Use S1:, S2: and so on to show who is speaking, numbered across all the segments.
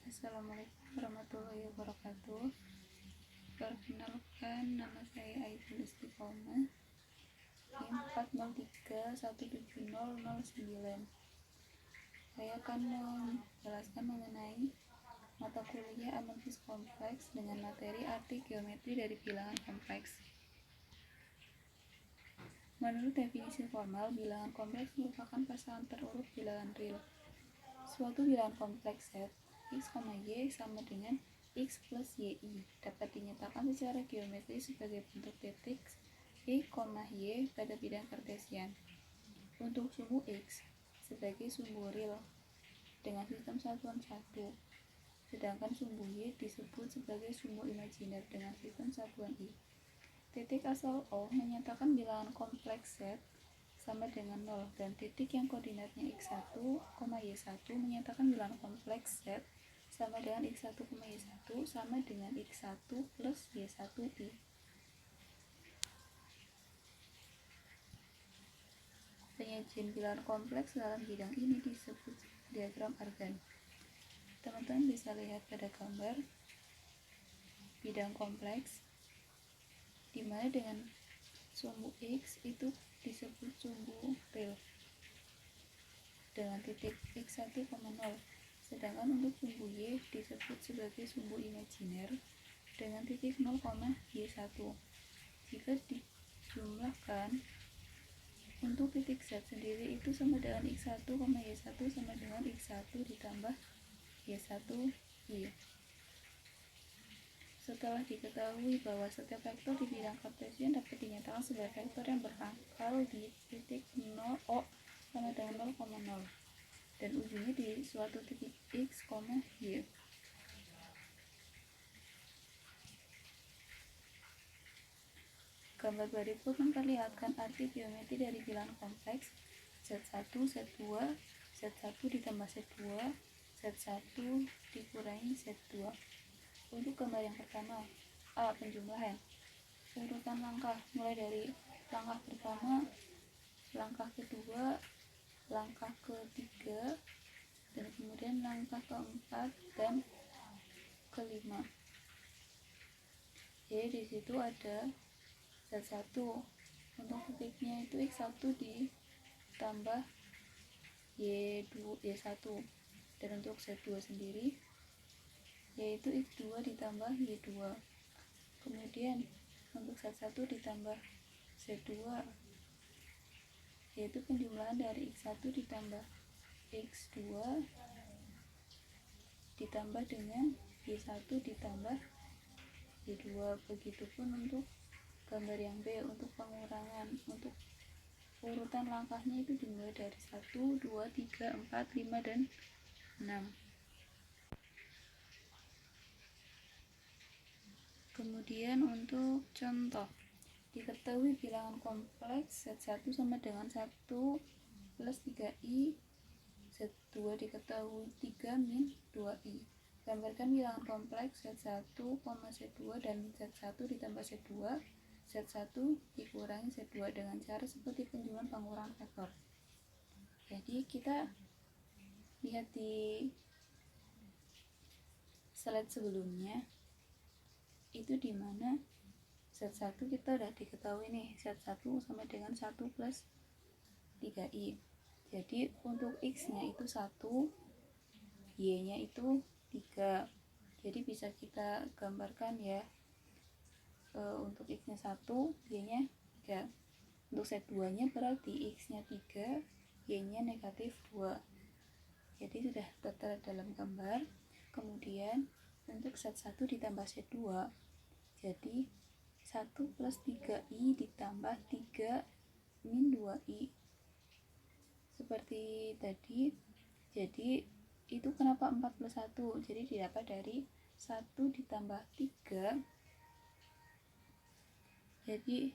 S1: Assalamualaikum warahmatullahi wabarakatuh. Perkenalkan, nama saya Aidil Istiqomah, NIM 403170009. Saya akan menjelaskan mengenai mata kuliah analisis kompleks dengan materi arti geometri dari bilangan kompleks. Menurut definisi formal, bilangan kompleks merupakan pasangan terurut bilangan real. Suatu bilangan kompleks set x, y sama dengan x plus y dapat dinyatakan secara geometri sebagai bentuk titik y, pada bidang kartesian. Untuk sumbu x sebagai sumbu real dengan sistem satuan 1, sedangkan sumbu y disebut sebagai sumbu imajiner dengan sistem satuan i. Titik asal O menyatakan bilangan kompleks set sama dengan 0, dan titik yang koordinatnya x1, y1 menyatakan bilangan kompleks set sama dengan x1, y1 sama dengan x1 plus y1i. Penyajian bilangan kompleks dalam bidang ini disebut diagram Argand. Teman-teman bisa lihat pada gambar bidang kompleks, dimana dengan sumbu x itu disebut sumbu real dengan titik x1, 0, sedangkan untuk sumbu y disebut sebagai sumbu imajiner dengan titik 0, y1. Jika dijumlahkan, untuk titik z sendiri itu sama dengan x1, y1 sama dengan x1 ditambah y1i. Setelah diketahui bahwa setiap vektor di bidang kartesian dapat dinyatakan sebagai vektor yang berpangkal di titik 0, O sama dengan 0,0 dan ujungnya di suatu titik x, y. Gambar berikut memperlihatkan arti geometri dari bilangan kompleks Z1, Z2, Z1 ditambah Z2, Z1 dikurangi Z2. Untuk gambar yang pertama, A. Penjumlahan. Urutan langkah mulai dari langkah pertama, langkah kedua, langkah ketiga, dan kemudian langkah keempat dan kelima. Jadi disitu ada Z1, untuk titiknya itu x1 ditambah y1, dan untuk Z2 sendiri yaitu x2 ditambah y2. Kemudian untuk Z1 ditambah Z2 yaitu penjumlahan dari x1 ditambah x2 ditambah dengan y1 ditambah y2. Begitupun untuk gambar yang B, untuk pengurangan. Untuk urutan langkahnya itu dimulai dari 1, 2, 3, 4, 5, dan 6. Kemudian untuk contoh, diketahui bilangan kompleks Z1 sama dengan 1 plus 3i, Z2 diketahui 3 min 2i. Gambarkan bilangan kompleks Z1, Z2 dan Z1 ditambah Z2, Z1 dikurangi Z2 dengan cara seperti penjumlahan pengurangan vektor. Jadi kita lihat di slide sebelumnya, itu dimana Z1 kita udah diketahui nih, Z1 sama dengan 1 plus 3i. Jadi untuk x nya itu 1, y nya itu 3. Jadi bisa kita gambarkan ya, untuk x nya 1, y nya 3. Untuk Z2 nya berarti x nya 3, y nya negatif 2. Jadi sudah tertera dalam gambar. Kemudian untuk Z1 ditambah Z2, jadi 1 plus 3i ditambah 3 min 2i. Seperti tadi, jadi itu kenapa 4 plus 1? Jadi didapat dari 1 ditambah 3. Jadi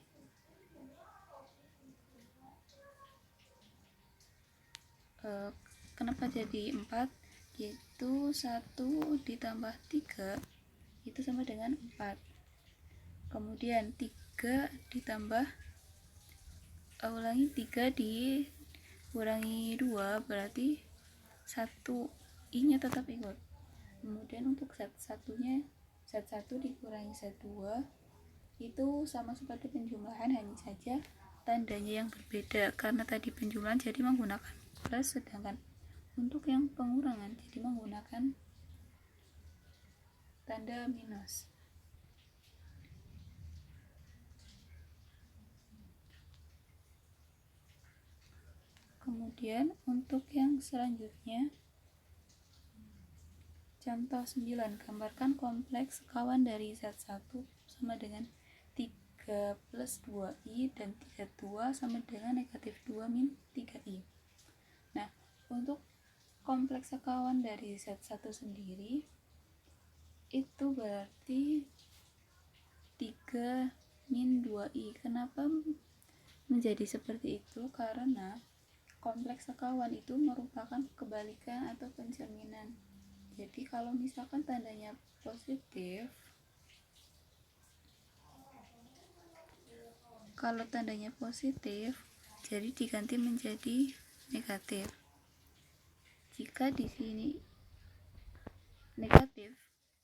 S1: kenapa jadi 4? Yaitu 1 ditambah 3 itu sama dengan 4. Kemudian 3 ditambah 3 dikurangi 2 berarti 1, i nya tetap ikut. Kemudian untuk Z1 dikurangi Z2 itu sama seperti penjumlahan, hanya saja tandanya yang berbeda karena tadi penjumlahan jadi menggunakan plus, sedangkan untuk yang pengurangan jadi menggunakan tanda minus. Kemudian untuk yang selanjutnya, contoh 9, gambarkan kompleks sekawan dari Z1 sama dengan 3 plus 2i dan 32 sama dengan negatif 2 min 3i. Nah, untuk kompleks sekawan dari Z1 sendiri itu berarti 3 min 2i. Kenapa menjadi seperti itu? Karena kompleks sekawan itu merupakan kebalikan atau pencerminan. Jadi kalau misalkan tandanya positif, jadi diganti menjadi negatif. Jika di sini negatif,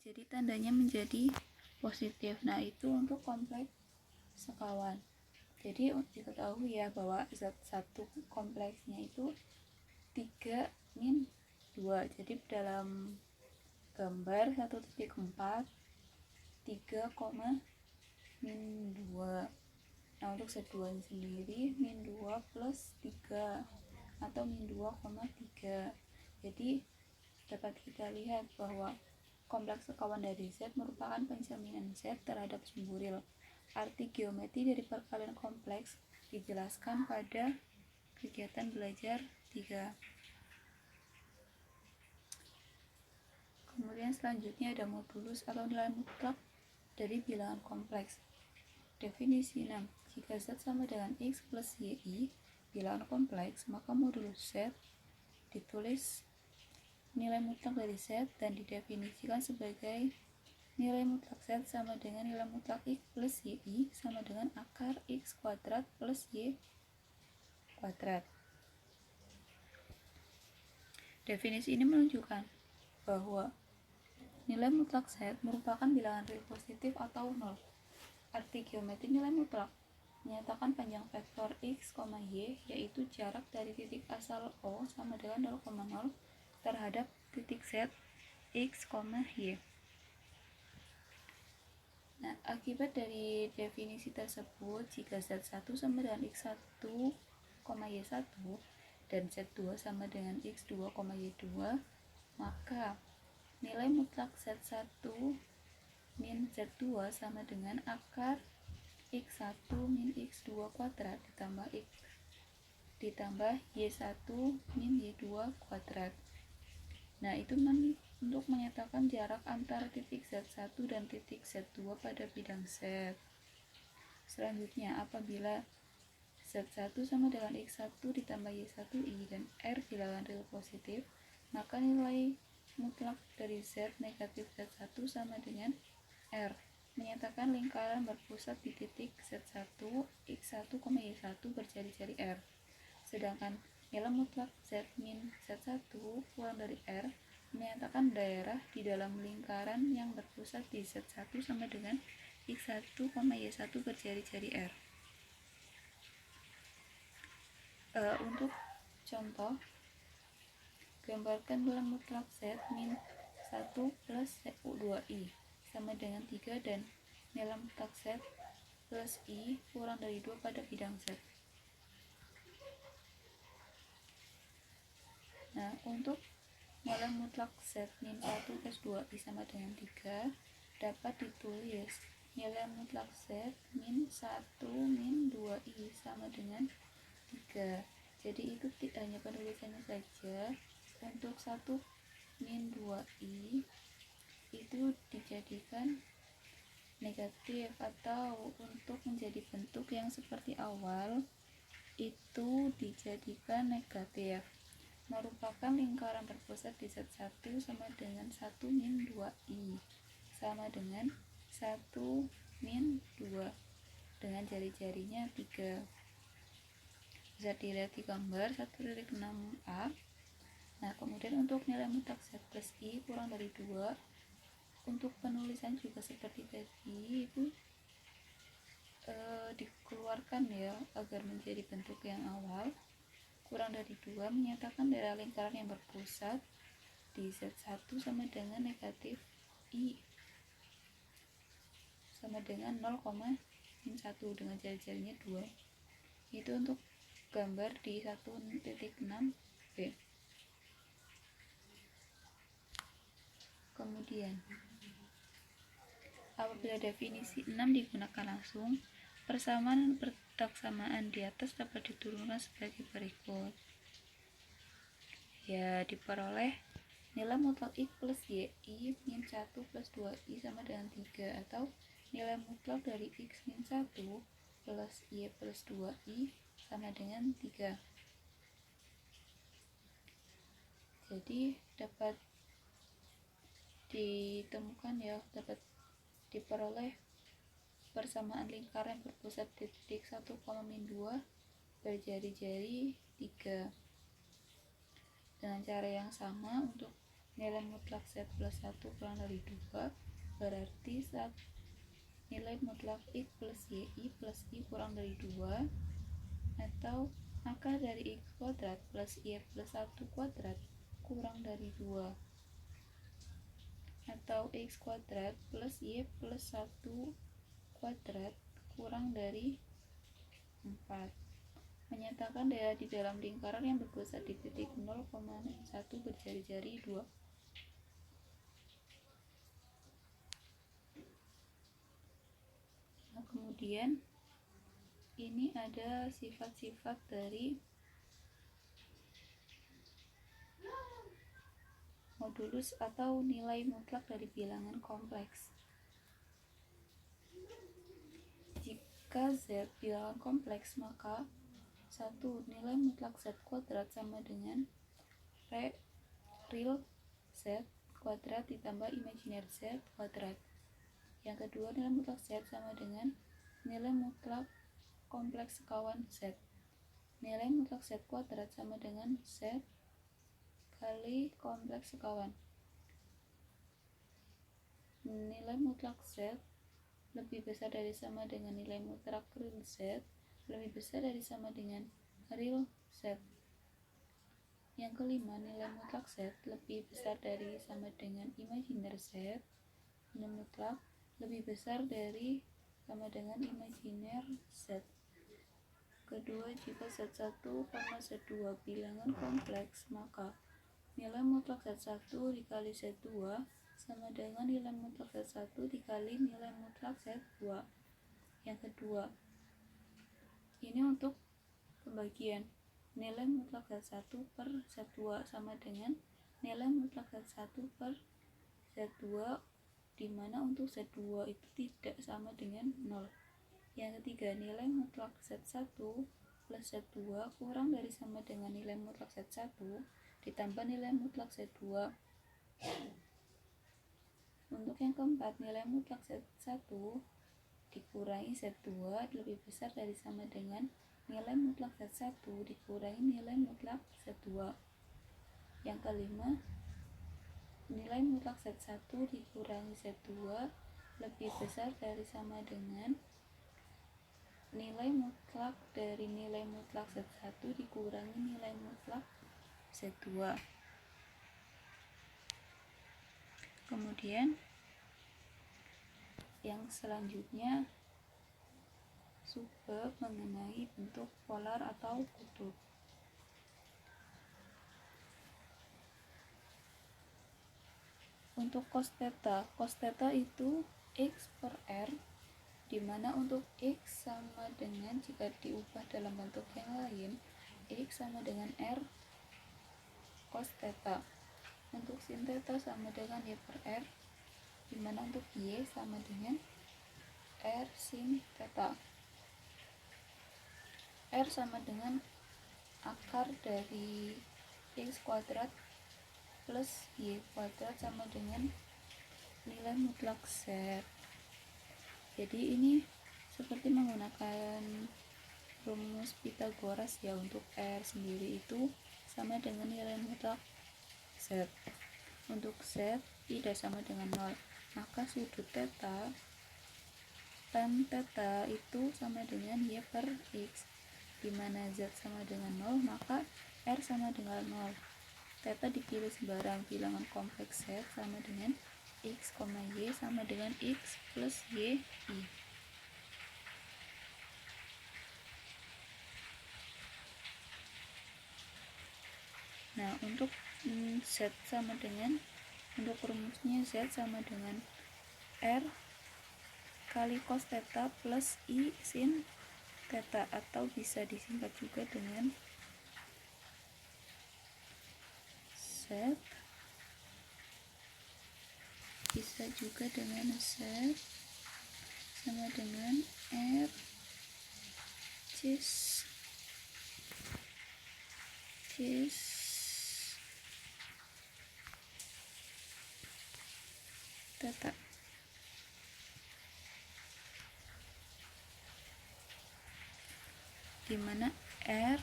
S1: jadi tandanya menjadi positif. Nah, itu untuk kompleks sekawan. Jadi diketahui ya bahwa Z1 kompleksnya itu 3 min 2. Jadi dalam gambar 1.4 3, min 2. Nah, untuk Z2 sendiri min 2 plus 3 atau min 2,3. Jadi dapat kita lihat bahwa kompleks sekawan dari Z merupakan pencerminan Z terhadap sumbu real. Arti geometri dari perkalian kompleks dijelaskan pada kegiatan belajar 3. Kemudian selanjutnya ada modulus atau nilai mutlak dari bilangan kompleks. Definisi 6. Jika Z sama dengan X plus YI bilangan kompleks, maka modulus Z ditulis nilai mutlak dari Z dan didefinisikan sebagai nilai mutlak Z sama dengan nilai mutlak X plus YI sama dengan akar X kuadrat plus Y kuadrat. Definisi ini menunjukkan bahwa nilai mutlak Z merupakan bilangan real positif atau 0. Arti geometri nilai mutlak menyatakan panjang vektor X, Y, yaitu jarak dari titik asal O sama dengan 0,0 terhadap titik Z, X, Y. Nah, akibat dari definisi tersebut, jika Z1 sama dengan X1, Y1 dan Z2 sama dengan X2, Y2, maka nilai mutlak Z1 min Z2 sama dengan akar X1 min X2 kuadrat ditambah Y1 min Y2 kuadrat. Nah, itu untuk menyatakan jarak antara titik Z1 dan titik Z2 pada bidang Z. Selanjutnya, apabila Z1 sama dengan X1 ditambah Y1I dan R bilangan real positif, maka nilai mutlak dari Z negatif Z1 sama dengan R, menyatakan lingkaran berpusat di titik Z1, X1, Y1 berjari-jari R. Sedangkan nilai mutlak Z min Z1 kurang dari R menyatakan daerah di dalam lingkaran yang berpusat di Z1 sama dengan X1, Y1 berjari-jari R. Untuk contoh, gambarkan nilai mutlak Z min 1 plus 2i sama dengan 3 dan nilai mutlak Z plus I kurang dari 2 pada bidang Z. Nah, untuk nilai mutlak Z min 1 plus 2i sama dengan 3 dapat ditulis nilai mutlak Z min 1 min 2i sama dengan 3. Jadi itu hanya penulisannya saja. Untuk 1 min 2i itu dijadikan negatif, atau untuk menjadi bentuk yang seperti awal itu dijadikan negatif. Merupakan lingkaran berpusat di Z1 sama dengan 1 min 2i sama dengan 1 min 2 dengan jari-jarinya 3. Bisa dilihat di gambar 1.6a. Nah, kemudian untuk nilai mutlak Z plus I kurang dari 2, untuk penulisan juga seperti tadi, itu dikeluarkan ya agar menjadi bentuk yang awal. Kurang dari 2 menyatakan daerah lingkaran yang berpusat di Z1 sama dengan negatif I sama dengan 0,1 dengan jari-jarinya 2. Itu untuk gambar di 1.6b. Kemudian apabila definisi 6 digunakan langsung, persamaan dan pertaksamaan di atas dapat diturunkan sebagai berikut. Ya, diperoleh nilai mutlak X plus YI min 1 plus 2I sama dengan 3, atau nilai mutlak dari X min 1 plus Y plus 2I sama dengan 3. Jadi dapat ditemukan ya, dapat diperoleh persamaan lingkaran berpusat di titik 1, min 2 berjari-jari 3. Dengan cara yang sama untuk nilai mutlak Z plus 1 kurang dari 2, berarti saat nilai mutlak X plus YI plus I kurang dari 2, atau akar dari X kuadrat plus Y plus 1 kuadrat kurang dari 2, atau X kuadrat plus Y plus 1 kuadrat kurang dari 4. Menyatakan daerah di dalam lingkaran yang berpusat di titik 0,1 berjari-jari 2. Nah, kemudian ini ada sifat-sifat dari modulus atau nilai mutlak dari bilangan kompleks. Jika Z bilangan kompleks, maka 1. Nilai mutlak Z kuadrat sama dengan real Z kuadrat ditambah imajiner Z kuadrat. Yang kedua, nilai mutlak Z sama dengan nilai mutlak kompleks sekawan Z. Nilai mutlak Z kuadrat sama dengan Z kali kompleks sekawan. Nilai mutlak Z lebih besar dari sama dengan nilai mutlak real Z lebih besar dari sama dengan real Z. Yang kelima, nilai mutlak Z lebih besar dari sama dengan imajiner Z. Nilai mutlak lebih besar dari sama dengan imajiner Z. Kedua, jika Z1, Z2 bilangan kompleks, maka nilai mutlak Z1 dikali Z2 sama dengan nilai mutlak Z1 dikali nilai mutlak Z2. Yang kedua, ini untuk pembagian nilai mutlak Z1 per Z2 sama dengan nilai mutlak Z1 per Z2, dimana untuk Z2 itu tidak sama dengan 0. Yang ketiga, nilai mutlak Z1 plus Z2 kurang dari sama dengan nilai mutlak Z1 ditambah nilai mutlak Z2. Untuk yang keempat, nilai mutlak Z1 dikurangi Z2 lebih besar dari sama dengan nilai mutlak Z1 dikurangi nilai mutlak Z2. Yang kelima, nilai mutlak Z1 dikurangi Z2 lebih besar dari sama dengan nilai mutlak dari nilai mutlak Z1 dikurangi nilai mutlak Z2. Kemudian yang selanjutnya subbab mengenai bentuk polar atau kutub. Untuk cos theta itu X per R, dimana untuk X sama dengan, jika diubah dalam bentuk yang lain, X sama dengan R cos theta. Untuk sin theta sama dengan Y per R, dimana untuk Y sama dengan R sin theta. R sama dengan akar dari X kuadrat plus Y kuadrat sama dengan nilai mutlak Z. Jadi ini seperti menggunakan rumus Pythagoras ya. Untuk R sendiri itu sama dengan nilai mutlak Z. Untuk Z tidak sama dengan 0, maka sudut theta tan theta itu sama dengan Y per X. Dimana Z sama dengan 0, maka R sama dengan 0. Theta dipilih sebarang bilangan kompleks Z sama dengan X, Y sama dengan X plus Y, I. Nah, untuk Z sama dengan, untuk rumusnya Z sama dengan R kali cos theta plus I sin theta, atau bisa disingkat juga dengan Z, bisa juga dengan Z sama dengan R cis theta. Dimana R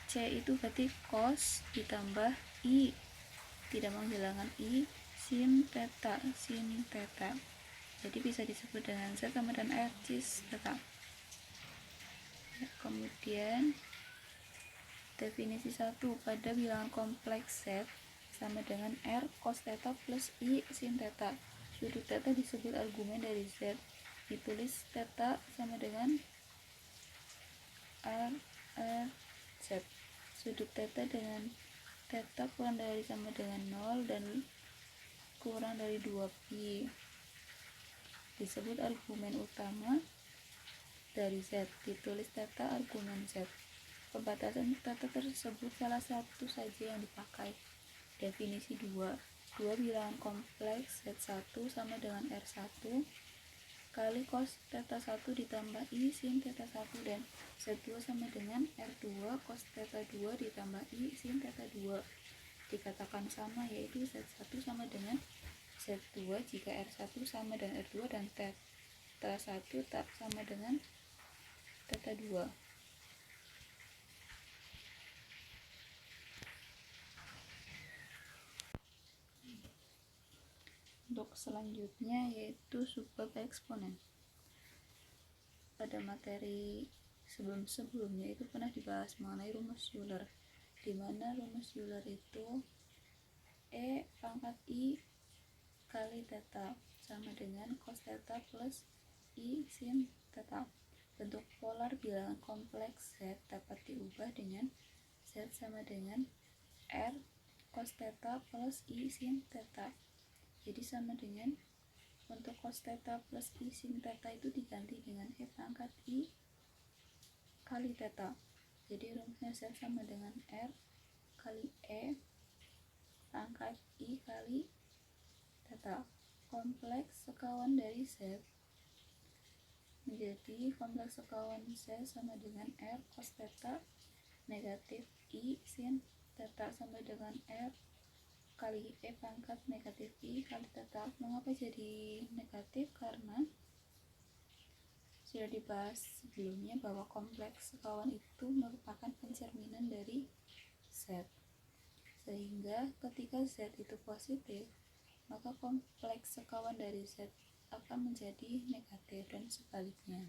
S1: C itu berarti cos ditambah I, tidak menghilangkan I, sin theta, jadi bisa disebut dengan Z sama dengan R cis theta. Ya, kemudian definisi 1, pada bilangan kompleks Z sama dengan R cos theta plus I sin theta. Sudut theta disebut argumen dari Z. Ditulis theta sama dengan R Z. Sudut theta dengan theta kurang dari sama dengan 0 dan kurang dari 2pi disebut argumen utama dari Z. Ditulis theta argumen Z. Pembatasan theta tersebut salah satu saja yang dipakai. Definisi 2, dua bilangan kompleks Z1 sama dengan R1 kali cos theta 1 ditambah I sin theta 1, dan Z2 sama dengan R2 cos theta 2 ditambah I sin theta 2 dikatakan sama, yaitu Z1 sama dengan Z2 jika R1 sama dengan R2 dan theta 1 tak sama dengan theta 2. Untuk selanjutnya yaitu subbab eksponen. Pada materi sebelumnya itu pernah dibahas mengenai rumus Euler, di mana rumus Euler itu E pangkat I kali theta sama dengan cos theta plus I sin theta. Bentuk polar bilangan kompleks Z dapat diubah dengan Z sama dengan R cos theta plus I sin theta. Jadi sama dengan, untuk cos theta plus I sin theta itu diganti dengan E pangkat I kali theta. Jadi rumusnya Z sama dengan R kali E pangkat I kali theta. Kompleks sekawan dari Z menjadi kompleks sekawan Z sama dengan R cos theta negatif I sin theta sama dengan R kali E pangkat negatif I kali theta. Mengapa jadi negatif? Karena sudah dibahas sebelumnya bahwa kompleks sekawan itu merupakan pencerminan dari Z, sehingga ketika Z itu positif, maka kompleks sekawan dari Z akan menjadi negatif dan sebaliknya.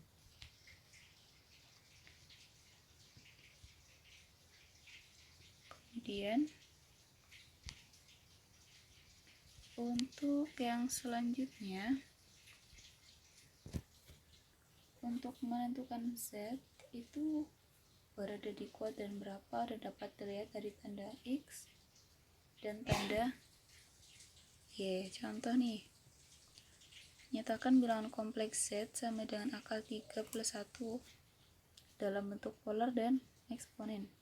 S1: Kemudian untuk yang selanjutnya, untuk menentukan Z itu berada di kuadran berapa dan dapat dilihat dari tanda X dan tanda Y. Contoh nih, nyatakan bilangan kompleks Z sama dengan akar 3 plus 1 dalam bentuk polar dan eksponen.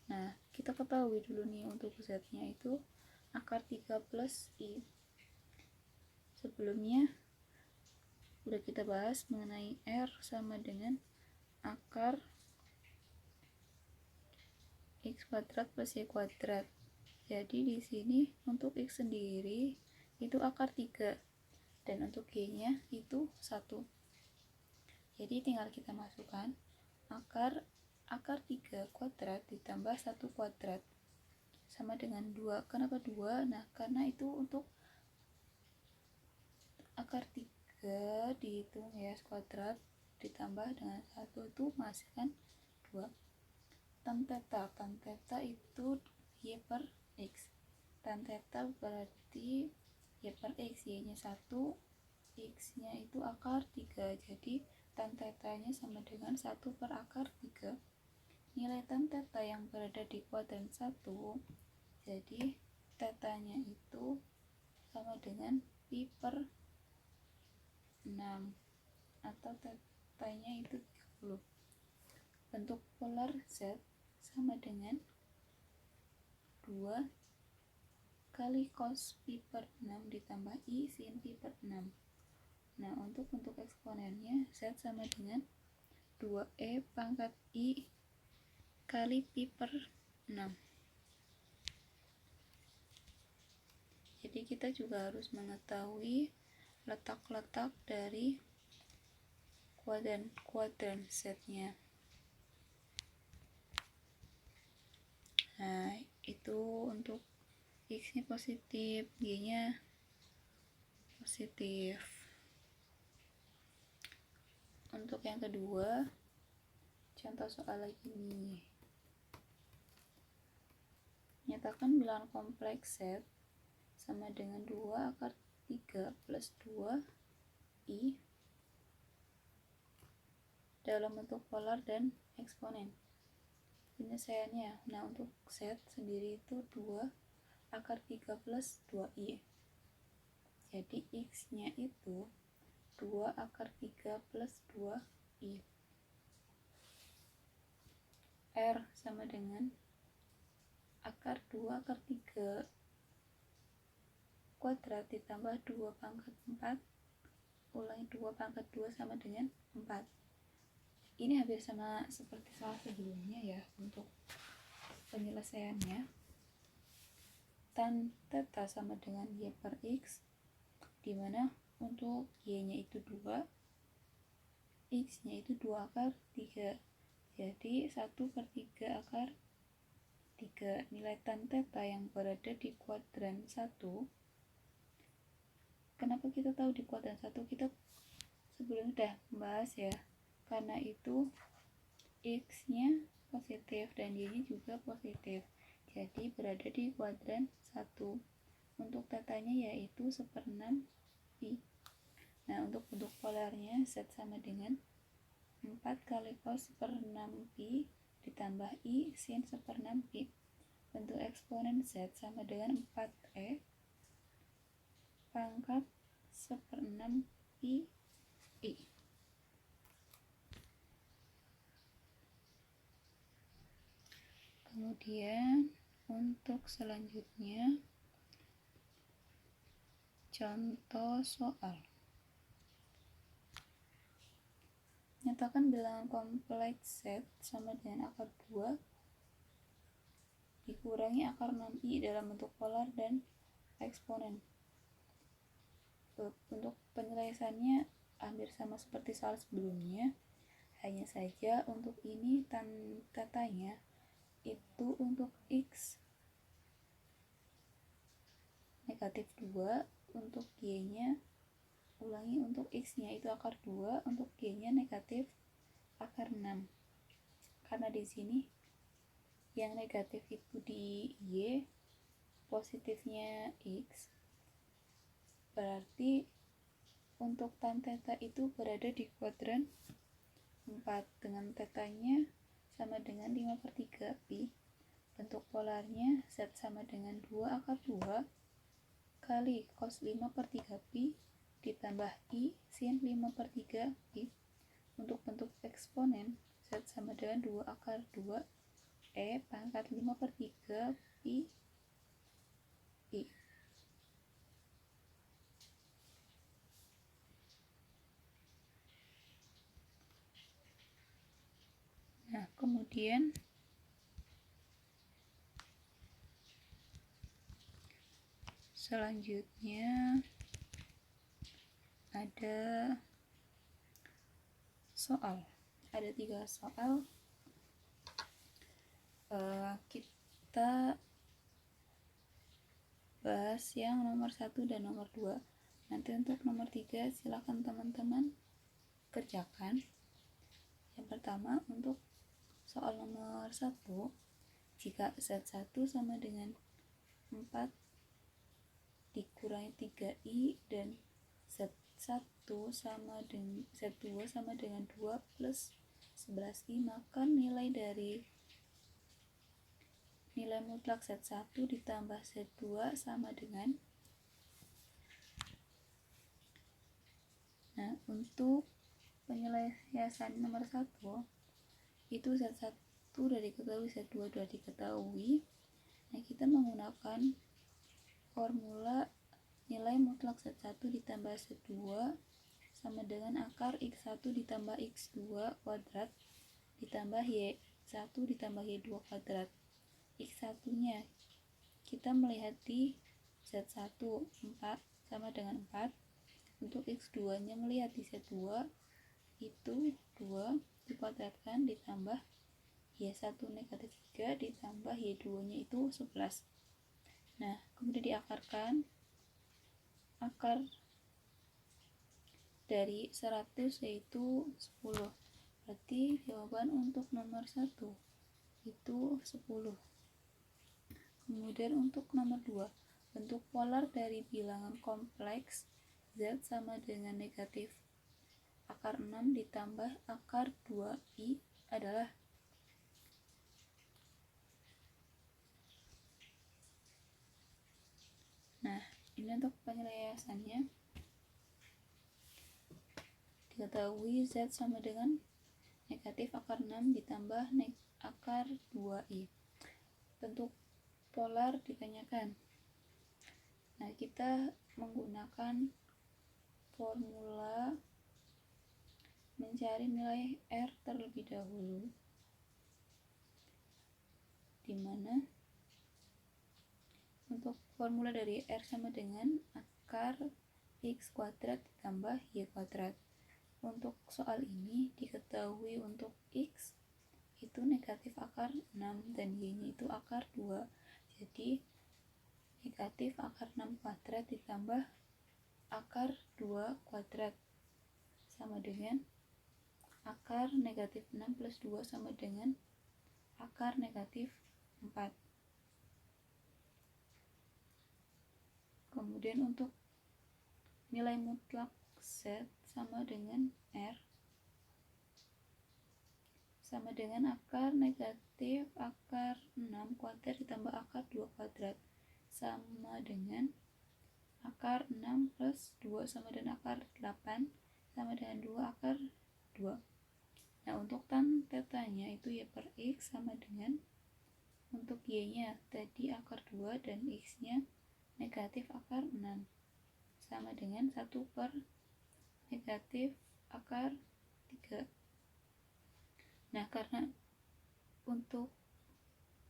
S1: Nah, kita ketahui dulu nih untuk Z nya itu akar 3 plus I. Sebelumnya udah kita bahas mengenai R sama dengan akar X kuadrat plus Y kuadrat. Jadi di sini untuk X sendiri itu akar 3 dan untuk Y nya itu 1. Jadi tinggal kita masukkan akar 3 kuadrat ditambah 1 kuadrat. sama dengan 2. Kenapa 2? Nah, karena itu untuk akar 3 dihitung ya kuadrat ditambah dengan 1 itu menghasilkan 2. Tan theta itu y per x. Tan theta berarti y per x, y nya 1, x nya itu akar 3, jadi tan theta nya sama dengan 1 per akar 3. Nilai tan theta yang berada di kuadran 1, jadi theta nya itu sama dengan pi per 6 atau theta nya itu 30. Bentuk polar Z sama dengan 2 kali cos pi per 6 ditambah i sin pi per 6. Nah, untuk bentuk eksponennya Z sama dengan 2e pangkat i kali pi per 6. Jadi kita juga harus mengetahui letak-letak dari kuadran Z-nya. Nah, itu untuk X-nya positif, Y-nya positif. Untuk yang kedua, contoh soal lagi nih. Nyatakan bilangan kompleks Z sama dengan 2 akar 3 plus 2i dalam bentuk polar dan eksponen. Penyelesaiannya, nah untuk Z sendiri itu 2 akar 3 plus 2i. Jadi X nya itu 2 akar 3 plus 2i. R sama dengan akar 2 akar 3 kuadrat ditambah 2 pangkat 4 ulangi 2 pangkat 2 sama dengan 4. Ini hampir sama seperti soal sebelumnya ya untuk penyelesaiannya. Tan theta sama dengan y per x, dimana untuk y nya itu 2, x nya itu 2 akar 3, jadi 1 per 3 akar 3. Nilai tan theta yang berada di kuadran 1, kenapa kita tahu di kuadran 1? Kita sebelumnya sudah membahas ya, karena itu x nya positif dan y nya juga positif, jadi berada di kuadran 1. Untuk tetanya yaitu 1/6 pi. Nah, untuk bentuk polarnya Z sama dengan 4 kali cos 1/6 pi ditambah i sin 1/6 pi. Bentuk eksponen Z sama dengan 4e pangkat 1/6 pi i. Kemudian untuk selanjutnya contoh soal. Nyatakan bilangan kompleks Z sama dengan akar 2 dikurangi akar 6i dalam bentuk polar dan eksponen. Untuk penyelesaiannya hampir sama seperti soal sebelumnya, hanya saja untuk ini tan tetanya itu untuk x negatif 2, untuk y nya ulangi untuk x nya itu akar 2, untuk y nya negatif akar 6. Karena di sini yang negatif itu di y, positifnya x, berarti untuk tan theta itu berada di kuadran 4 dengan tetanya sama dengan 5/3 pi. Bentuk polarnya Z sama dengan 2 akar 2 kali cos 5/3 pi ditambah i sin 5/3 pi. Untuk bentuk eksponen Z sama dengan 2 akar 2 e pangkat 5/3 pi i. Nah, kemudian selanjutnya ada soal. Ada 3 soal. Kita bahas yang nomor 1 dan nomor 2. Nanti untuk nomor 3 silakan teman-teman kerjakan. Yang pertama, untuk soal nomor 1, jika Z1 sama dengan 4 dikurangi 3I dan Z1 sama dengan Z2 sama dengan 2 plus 11I, maka nilai mutlak Z1 ditambah Z2 sama dengan. Nah, untuk penyelesaian nomor 1 itu Z1 sudah diketahui, Z2 sudah diketahui. Nah, kita menggunakan formula nilai mutlak Z1 ditambah Z2 sama dengan akar X1 ditambah X2 kuadrat ditambah Y1 ditambah Y2 kuadrat. X1 nya kita melihat di Z1 4 sama dengan 4. Untuk X2 nya melihat di Z2 itu 2 dikuadratkan ditambah Y1 negatif 3 ditambah Y2 nya itu 11. Nah, kemudian diakarkan. Akar dari 100 yaitu 10. Berarti jawaban untuk nomor 1 itu 10. Kemudian untuk nomor 2, bentuk polar dari bilangan kompleks Z sama dengan negatif akar 6 ditambah akar 2I adalah. Nah, ini untuk penyelesaiannya. Diketahui Z sama dengan negatif akar 6 ditambah akar 2I. Bentuk polar ditanyakan. Nah, kita menggunakan formula mencari nilai R terlebih dahulu, dimana untuk formula dari R sama dengan akar X kuadrat ditambah Y kuadrat. Untuk soal ini diketahui untuk X itu negatif akar 6 dan Y-nya itu akar 2. Jadi negatif akar 6 kuadrat ditambah akar 2 kuadrat sama dengan akar negatif 6 plus 2 sama dengan akar negatif 4. Kemudian untuk nilai mutlak Z sama dengan R sama dengan akar negatif akar 6 kuadrat ditambah akar 2 kuadrat sama dengan akar 6 plus 2 sama dengan akar 8 sama dengan 2 akar 2. Nah, untuk tan tetanya itu Y per X sama dengan, untuk Y nya tadi akar 2 dan X nya negatif akar 6 sama dengan 1 per negatif akar 3. Nah, karena untuk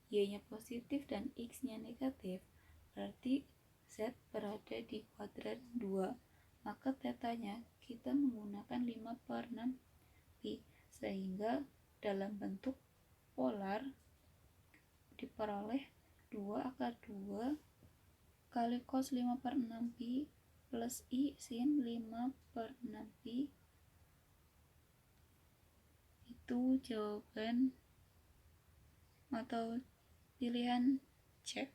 S1: Y-nya positif dan X-nya negatif, berarti Z berada di kuadran 2. Maka tetanya kita menggunakan 5 per 6 pi, sehingga dalam bentuk polar diperoleh 2 akar 2 kali cos 5 per 6 pi plus I sin 5 per 6 pi. Itu jawaban atau pilihan C.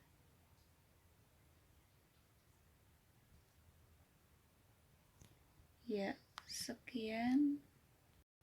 S1: Ya, sekian